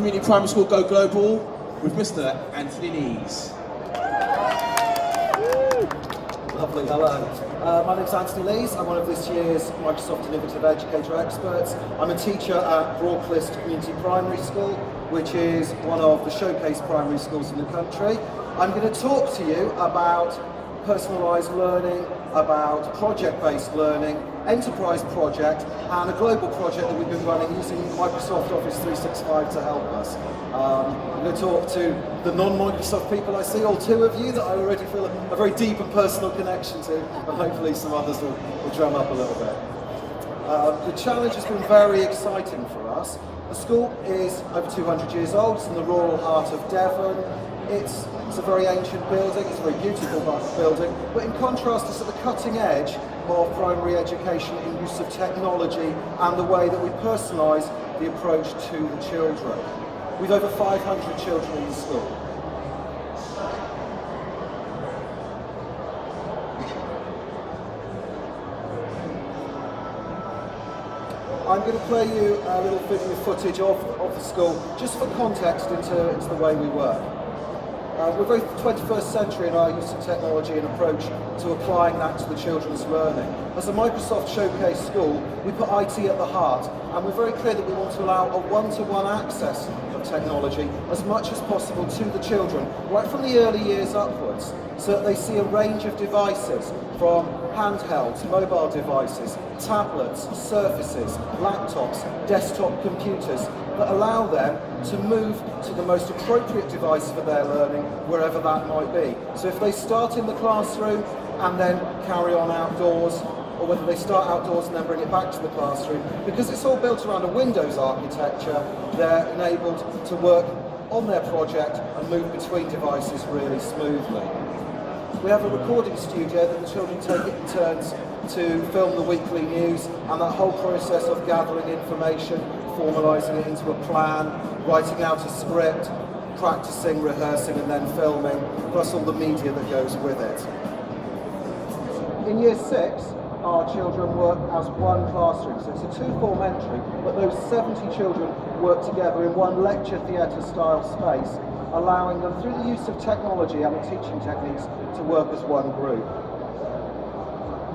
Community Primary School Go Global with Mr. Anthony Nees. Lovely, hello. My name's Anthony Lees. I'm one of this year's Microsoft Innovative Educator Experts. I'm a teacher at Broadclyst Community Primary School, which is one of the showcase primary schools in the country. I'm going to talk to you about personalised learning, about project-based learning, enterprise project, and a global project that we've been running using Microsoft Office 365 to help us. I'm going to talk to the non-Microsoft people I see, all two of you that I already feel a very deep and personal connection to, and hopefully some others will drum up a little bit. The challenge has been very exciting for us. The school is over 200 years old. It's in the rural heart of Devon. It's a very ancient building, it's a very beautiful building, but in contrast it's at the cutting edge of primary education in use of technology and the way that we personalise the approach to the children. We've over 500 children in the school. I'm going to play you a little video footage of the school just for context into the way we work. We're very 21st century in our use of technology and approach to applying that to the children's learning. As a Microsoft Showcase school, we put IT at the heart, and we're very clear that we want to allow a one-to-one access of technology as much as possible to the children, right from the early years upwards, so that they see a range of devices from handhelds, mobile devices, tablets, surfaces, laptops, desktop computers, that allow them to move to the most appropriate device for their learning, wherever that might be. So if they start in the classroom and then carry on outdoors, or whether they start outdoors and then bring it back to the classroom, because it's all built around a Windows architecture, they're enabled to work on their project and move between devices really smoothly. We have a recording studio that the children take it in turns to film the weekly news, and that whole process of gathering information, formalising it into a plan, writing out a script, practising, rehearsing and then filming, plus all the media that goes with it. In Year 6, our children work as one classroom, so it's a two-form entry, but those 70 children work together in one lecture theatre style space, allowing them, through the use of technology and teaching techniques, to work as one group.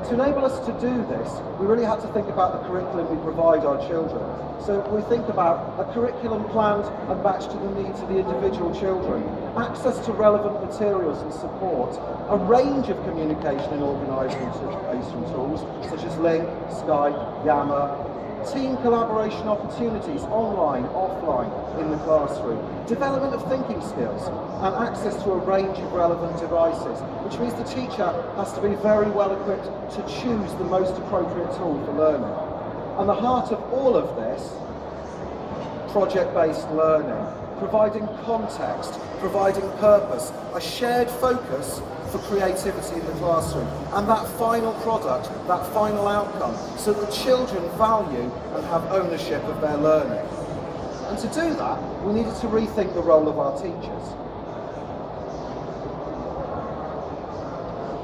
To enable us to do this, we really had to think about the curriculum we provide our children. So we think about a curriculum planned and matched to the needs of the individual children, access to relevant materials and support, a range of communication and organisation tools such as Link, Skype, Yammer, team collaboration opportunities online, offline, in the classroom, development of thinking skills, and access to a range of relevant devices, which means the teacher has to be very well equipped to choose the most appropriate tool for learning. And the heart of all of this, project-based learning, providing context, providing purpose, a shared focus for creativity in the classroom, and that final product, that final outcome, so that children value and have ownership of their learning. And to do that, we needed to rethink the role of our teachers.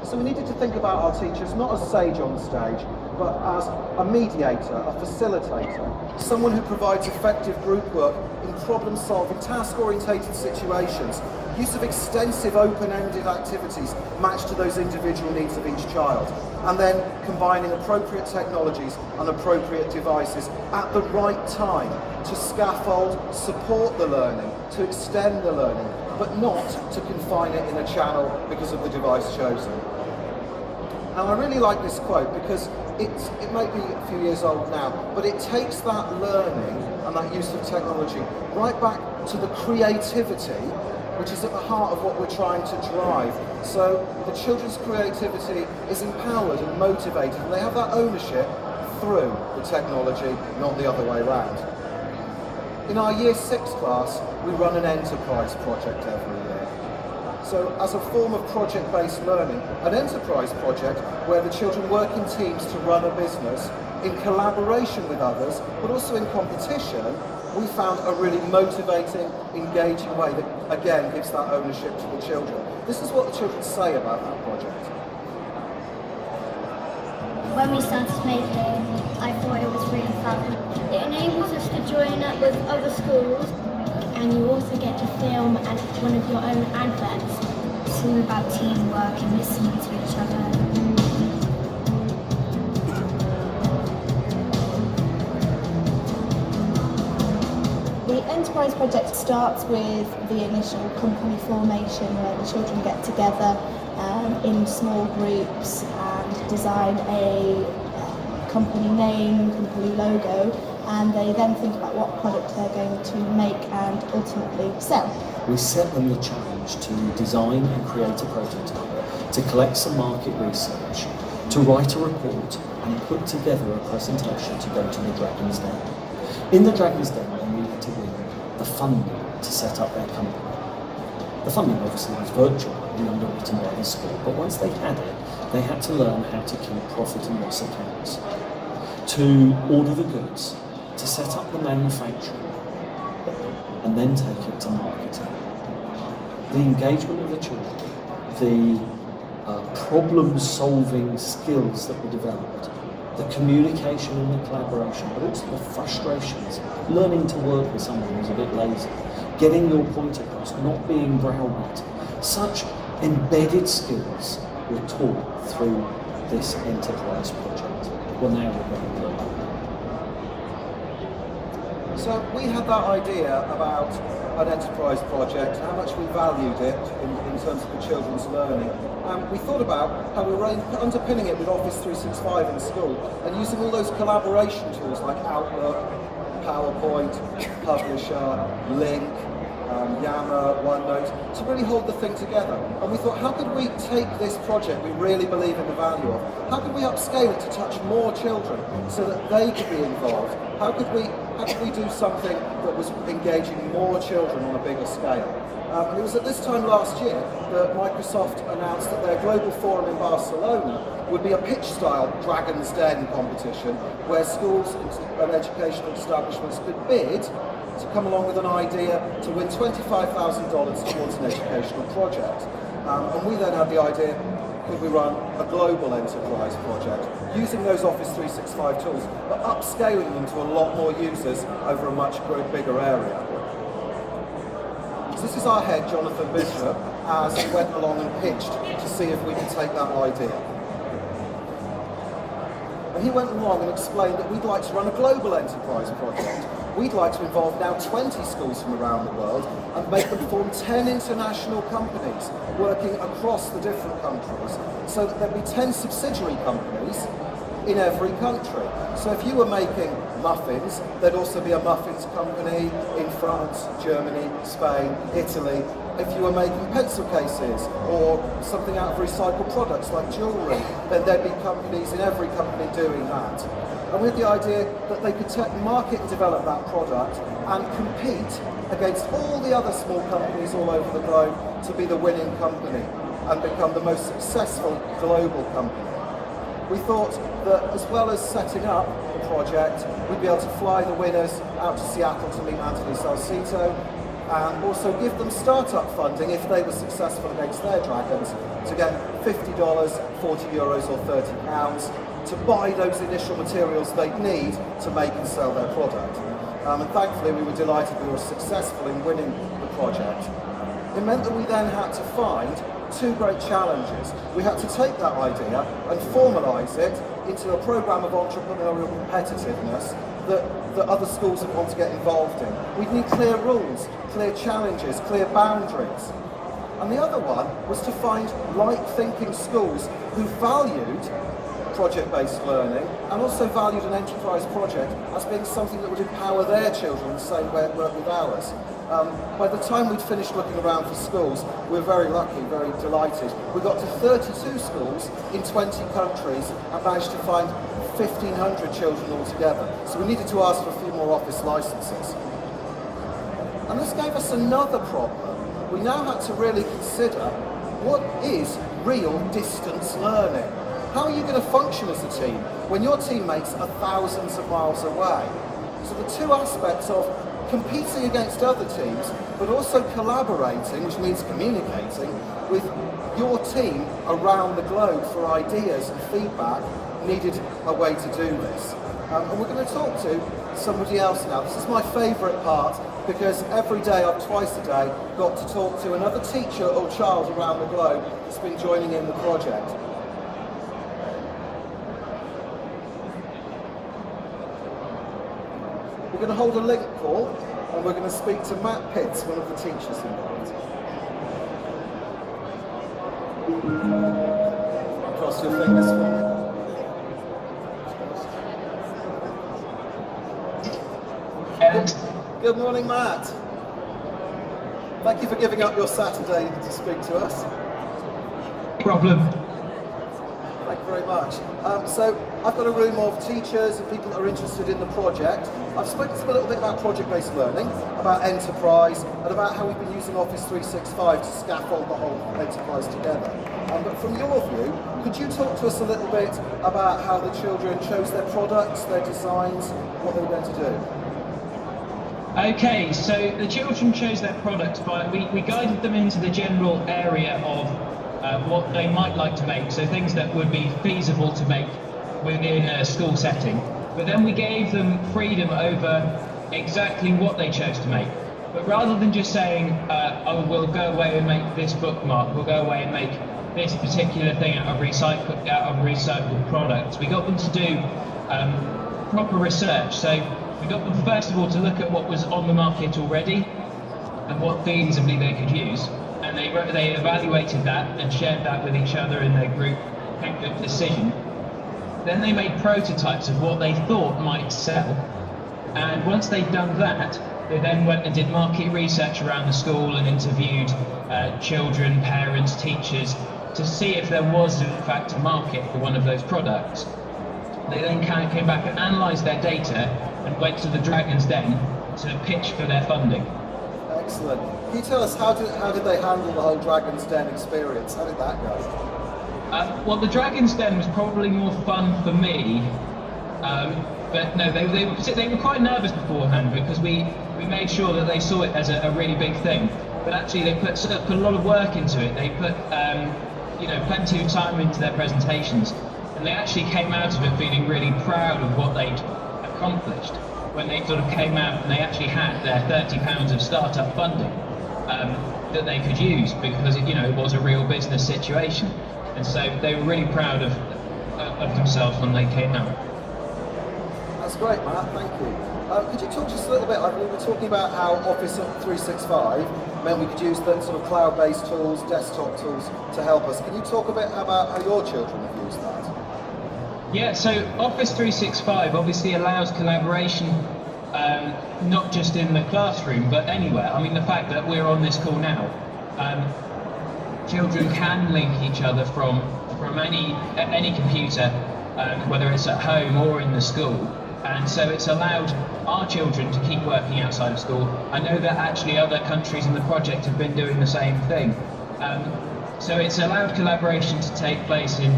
So we needed to think about our teachers not as sage on stage, but as a mediator, a facilitator, someone who provides effective group work in problem-solving, task-orientated situations, use of extensive open-ended activities matched to those individual needs of each child, and then combining appropriate technologies and appropriate devices at the right time to scaffold, support the learning, to extend the learning, but not to confine it in a channel because of the device chosen. Now, I really like this quote because it may be a few years old now, but it takes that learning and that use of technology right back to the creativity, which is at the heart of what we're trying to drive. So the children's creativity is empowered and motivated, and they have that ownership through the technology, not the other way around. In our Year 6 class, we run an enterprise project every year. So as a form of project-based learning, an enterprise project where the children work in teams to run a business in collaboration with others, but also in competition, we found a really motivating, engaging way that, again, gives that ownership to the children. This is what the children say about that project. When we started making, I thought it was really fun. It enables us to join up with other schools one of your own adverts. It's all about teamwork and listening to each other. The enterprise project starts with the initial company formation where the children get together in small groups and design a company name, company logo, and they then think about what product they're going to make and ultimately sell. We set them the challenge to design and create a prototype, to collect some market research, to write a report and put together a presentation to go to the Dragon's Den. In the Dragon's Den, they needed to win the funding to set up their company. The funding obviously was virtual and underwritten by the school, but once they had it, they had to learn how to keep profit and loss accounts, to order the goods, to set up the manufacturing, and then take it to marketing. The engagement of the children, the problem-solving skills that were developed, the communication and the collaboration, but also the frustrations, learning to work with someone who's a bit lazy, getting your point across, not being browbeat. Such embedded skills were taught through this enterprise project. Well, now we're going to learn. So we had that idea about an enterprise project, how much we valued it in terms of the children's learning. We thought about how we were underpinning it with Office 365 in school and using all those collaboration tools like Outlook, PowerPoint, Publisher, Link, Yammer, OneNote, to really hold the thing together. And we thought, how could we take this project we really believe in the value of, how could we upscale it to touch more children so that they could be involved? How could we do something that was engaging more children on a bigger scale? And it was at this time last year that Microsoft announced that their global forum in Barcelona would be a pitch-style Dragon's Den competition where schools and educational establishments could bid to come along with an idea to win $25,000 towards an educational project. And we then had the idea, could we run a global enterprise project using those Office 365 tools, but upscaling them to a lot more users over a much bigger area. So this is our head, Jonathan Bishop, as he went along and pitched to see if we could take that idea. And he went along and explained that we'd like to run a global enterprise project. We'd like to involve now 20 schools from around the world and make them form 10 international companies working across the different countries, so that there'd be 10 subsidiary companies in every country. So if you were making muffins, there'd also be a muffins company in France, Germany, Spain, Italy. If you were making pencil cases or something out of recycled products like jewellery, then there'd be companies in every company doing that. And we had the idea that they could market and develop that product and compete against all the other small companies all over the globe to be the winning company and become the most successful global company. We thought that as well as setting up the project, we'd be able to fly the winners out to Seattle to meet Anthony Salcito and also give them startup funding if they were successful against their dragons to get $50, €40 or £30 to buy those initial materials they'd need to make and sell their product. And thankfully we were delighted we were successful in winning the project. It meant that we then had to find two great challenges. We had to take that idea and formalise it into a programme of entrepreneurial competitiveness that other schools would want to get involved in. We'd need clear rules, clear challenges, clear boundaries. And the other one was to find like-thinking schools who valued project-based learning and also valued an enterprise project as being something that would empower their children the same way it worked with ours. By the time we'd finished looking around for schools, we were very lucky, very delighted. We got to 32 schools in 20 countries and managed to find 1,500 children altogether. So we needed to ask for a few more office licenses. And this gave us another problem. We now had to really consider what is real distance learning. How are you going to function as a team when your teammates are thousands of miles away? So the two aspects of competing against other teams, but also collaborating, which means communicating, with your team around the globe for ideas and feedback, needed a way to do this. And we're going to talk to somebody else now. This is my favourite part because every day, twice a day, got to talk to another teacher or child around the globe that's been joining in the project. We're going to hold a link call, and we're going to speak to Matt Pitts, one of the teachers involved. Cross your fingers for me. Good morning, Matt. Thank you for giving up your Saturday to speak to us. No problem. Thank you very much. So I've got a room of teachers and people that are interested in the project. I've spoken to them a little bit about project-based learning, about enterprise, and about how we've been using Office 365 to scaffold the whole enterprise together. But from your view, could you talk to us a little bit about how the children chose their products, their designs, what they were going to do? Okay, so the children chose their products by, we guided them into the general area of what they might like to make, so things that would be feasible to make within a school setting. But then we gave them freedom over exactly what they chose to make. But rather than just saying, oh, we'll go away and make this bookmark, we'll go away and make this particular thing out of recycled products, we got them to do proper research. So we got them first of all to look at what was on the market already and what feasibly they could use, and they evaluated that and shared that with each other in their group, made a decision. Then they made prototypes of what they thought might sell, and once they'd done that, they then went and did market research around the school and interviewed children, parents, teachers to see if there was in fact a market for one of those products. They then came back and analysed their data and went to the Dragon's Den to pitch for their funding. Excellent. Can you tell us how did they handle the whole Dragon's Den experience? How did that go? Well, the Dragon's Den was probably more fun for me, but no, they were quite nervous beforehand because we made sure that they saw it as a really big thing. But actually, they put a lot of work into it. They put plenty of time into their presentations, and they actually came out of it feeling really proud of what they'd accomplished when they sort of came out and they actually had their £30 of startup funding that they could use because it was a real business situation, and so they were really proud of themselves when they came out. That's great, Matt. Thank you. Could you talk to us a little bit? We were talking about how Office 365 meant we could use the sort of cloud-based tools, desktop tools to help us. Can you talk a bit about how your children have used that? Yeah, so Office 365 obviously allows collaboration not just in the classroom but anywhere. I mean, the fact that we're on this call now, children can link each other from any computer, whether it's at home or in the school, and so it's allowed our children to keep working outside of school. I know that actually other countries in the project have been doing the same thing. So it's allowed collaboration to take place in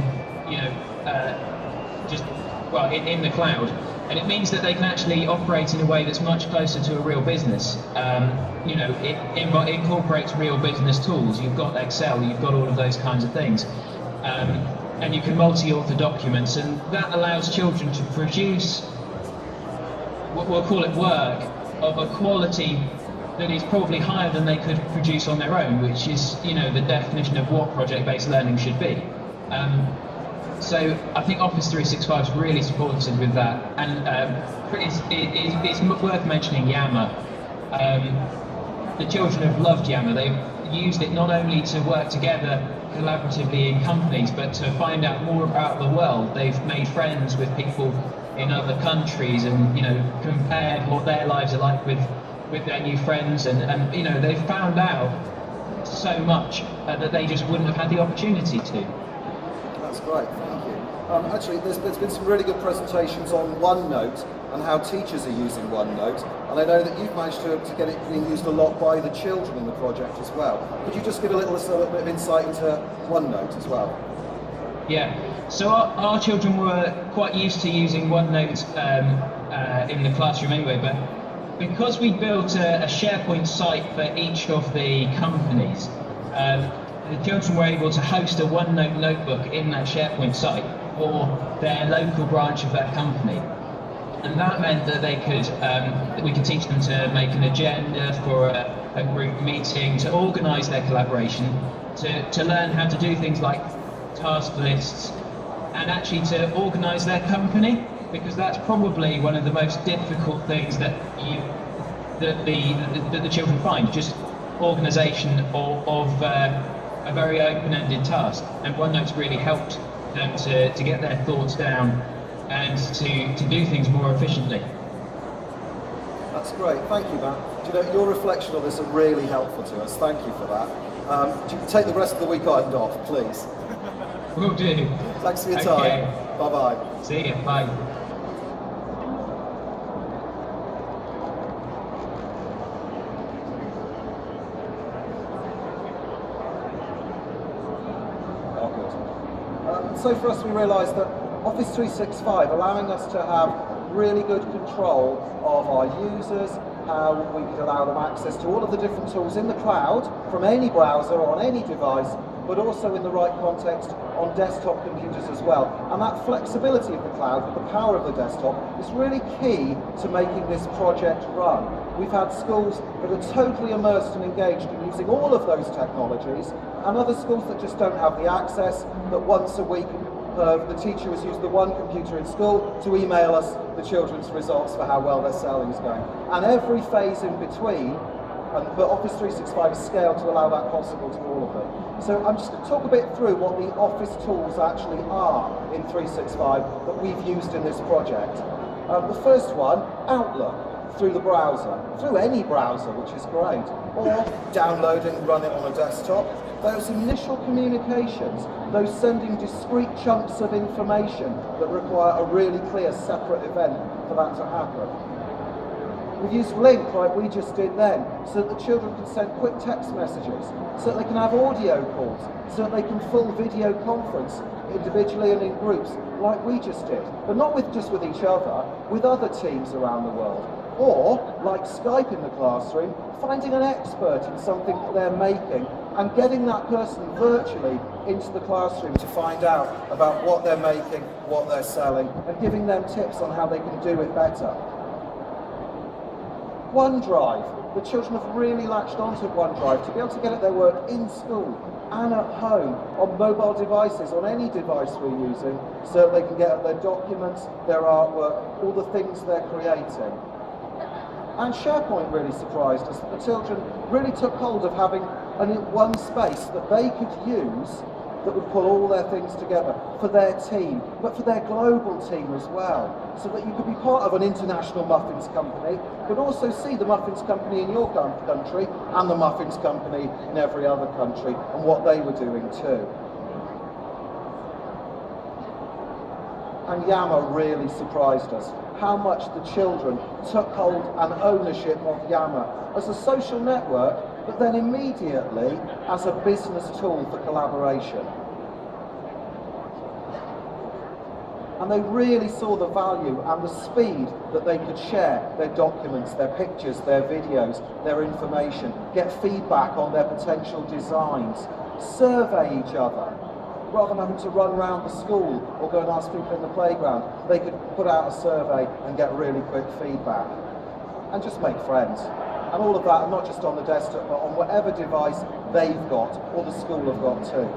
in the cloud, and it means that they can actually operate in a way that's much closer to a real business. It incorporates real business tools. You've got Excel, you've got all of those kinds of things, and you can multi-author documents, and that allows children to produce what we'll call it work of a quality that is probably higher than they could produce on their own, which is the definition of what project-based learning should be. So I think Office 365 is really supported with that, and it's worth mentioning Yammer. The children have loved Yammer. They've used it not only to work together collaboratively in companies, but to find out more about the world. They've made friends with people in other countries, and compared what their lives are like with their new friends, and they've found out so much that they just wouldn't have had the opportunity to. That's great, thank you. Actually, there's been some really good presentations on OneNote and how teachers are using OneNote, and I know that you've managed to get it being used a lot by the children in the project as well. Could you just give a little bit of insight into OneNote as well? Yeah, so our children were quite used to using OneNote in the classroom anyway, but because we built a SharePoint site for each of the companies, the children were able to host a OneNote notebook in that SharePoint site for their local branch of that company. And that meant that they could, we could teach them to make an agenda for a group meeting, to organise their collaboration, to learn how to do things like task lists, and actually to organise their company, because that's probably one of the most difficult things that the children find, just organisation of a very open-ended task. And OneNote's really helped them to get their thoughts down and to do things more efficiently. That's great, thank you, Matt. Do you know, your reflection on this are really helpful to us, thank you for that. Do you take the rest of the weekend off, please? Will do. Thanks for your Okay. time. Bye-bye. See you, bye. So for us, we realised that Office 365, allowing us to have really good control of our users, how we could allow them access to all of the different tools in the cloud, from any browser, on any device, but also in the right context on desktop computers as well. And that flexibility of the cloud, with the power of the desktop, is really key to making this project run. We've had schools that are totally immersed and engaged in using all of those technologies, and other schools that just don't have the access, that once a week the teacher has used the one computer in school to email us the children's results for how well their selling is going. And every phase in between, but Office 365 is scaled to allow that possible to all of them. So I'm just going to talk a bit through what the Office tools actually are in 365 that we've used in this project. The first one, Outlook, through the browser, through any browser, which is great, or download and run it on a desktop. Those initial communications, those sending discrete chunks of information that require a really clear separate event for that to happen. We've used Link, like we just did then, so that the children can send quick text messages, so that they can have audio calls, so that they can full video conference individually and in groups, like we just did. But not just with each other, with other teams around the world. Or, like Skype in the classroom, finding an expert in something that they're making and getting that person virtually into the classroom to find out about what they're making, what they're selling, and giving them tips on how they can do it better. OneDrive. The children have really latched onto OneDrive to be able to get at their work in school and at home, on mobile devices, on any device we're using, so that they can get at their documents, their artwork, all the things they're creating. And SharePoint really surprised us. The children really took hold of having one space that they could use that would pull all their things together for their team, but for their global team as well, so that you could be part of an international muffins company, but also see the muffins company in your country and the muffins company in every other country and what they were doing too. And Yammer really surprised us, how much the children took hold and ownership of Yammer as a social network, but then immediately as a business tool for collaboration. And they really saw the value and the speed that they could share their documents, their pictures, their videos, their information, get feedback on their potential designs, survey each other. Rather than having to run around the school or go and ask people in the playground, they could put out a survey and get really quick feedback. And just make friends. And all of that, and not just on the desktop, but on whatever device they've got, or the school have got too.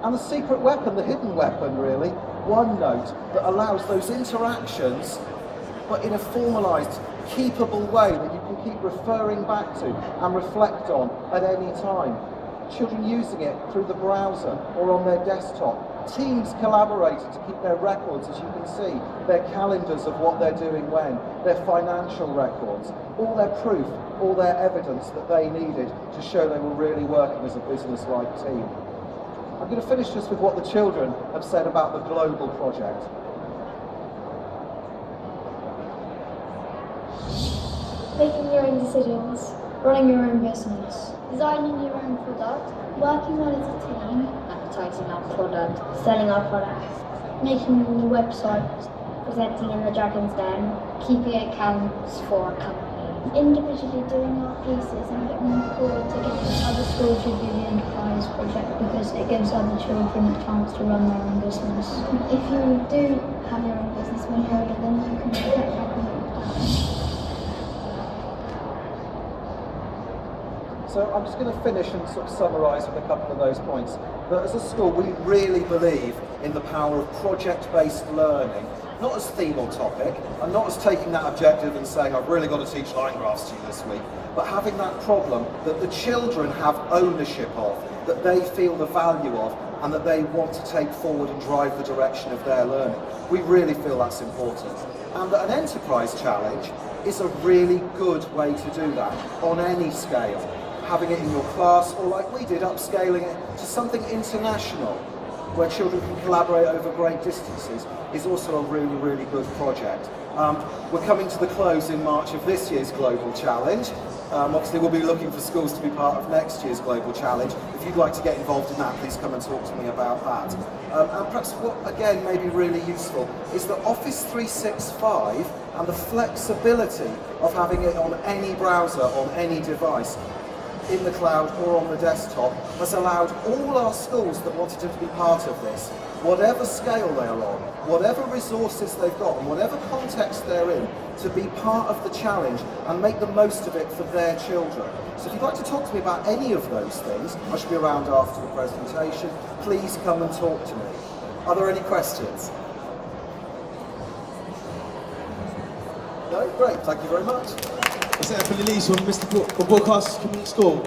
And the secret weapon, the hidden weapon really, OneNote, that allows those interactions, but in a formalised, keepable way that you can keep referring back to and reflect on at any time. Children using it through the browser or on their desktop. Teams collaborating to keep their records, as you can see, their calendars of what they're doing when, their financial records, all their proof, all their evidence that they needed to show they were really working as a business-like team. I'm going to finish just with what the children have said about the global project. Making your own decisions, running your own business, designing your own product, working on as a team, advertising our product, selling our products, making the website, presenting in the Dragon's Den, keeping accounts for a company, Individually doing our pieces and putting them forward together. Other schools should do the enterprise project because it gives other children a chance to run their own business. If you do have your own business when you're older, then you can reflect back on what you've done. So I'm just going to finish and sort of summarise with a couple of those points. But as a school, we really believe in the power of project-based learning, not as theme or topic, and not as taking that objective and saying, I've really got to teach line graphs to you this week, but having that problem that the children have ownership of, that they feel the value of, and that they want to take forward and drive the direction of their learning. We really feel that's important. And that an enterprise challenge is a really good way to do that on any scale. Having it in your class, or like we did, upscaling it to something international, where children can collaborate over great distances, is also a really, really good project. We're coming to the close in March of this year's Global Challenge. Obviously we'll be looking for schools to be part of next year's Global Challenge. If you'd like to get involved in that, please come and talk to me about that. And perhaps what, again, may be really useful is that Office 365 and the flexibility of having it on any browser, on any device, in the cloud or on the desktop, has allowed all our schools that wanted to be part of this, whatever scale they're on, whatever resources they've got, and whatever context they're in, to be part of the challenge and make the most of it for their children. So if you'd like to talk to me about any of those things, I should be around after the presentation, please come and talk to me. Are there any questions? No? Great, thank you very much. Is that for Lilise from Broadclyst Community School?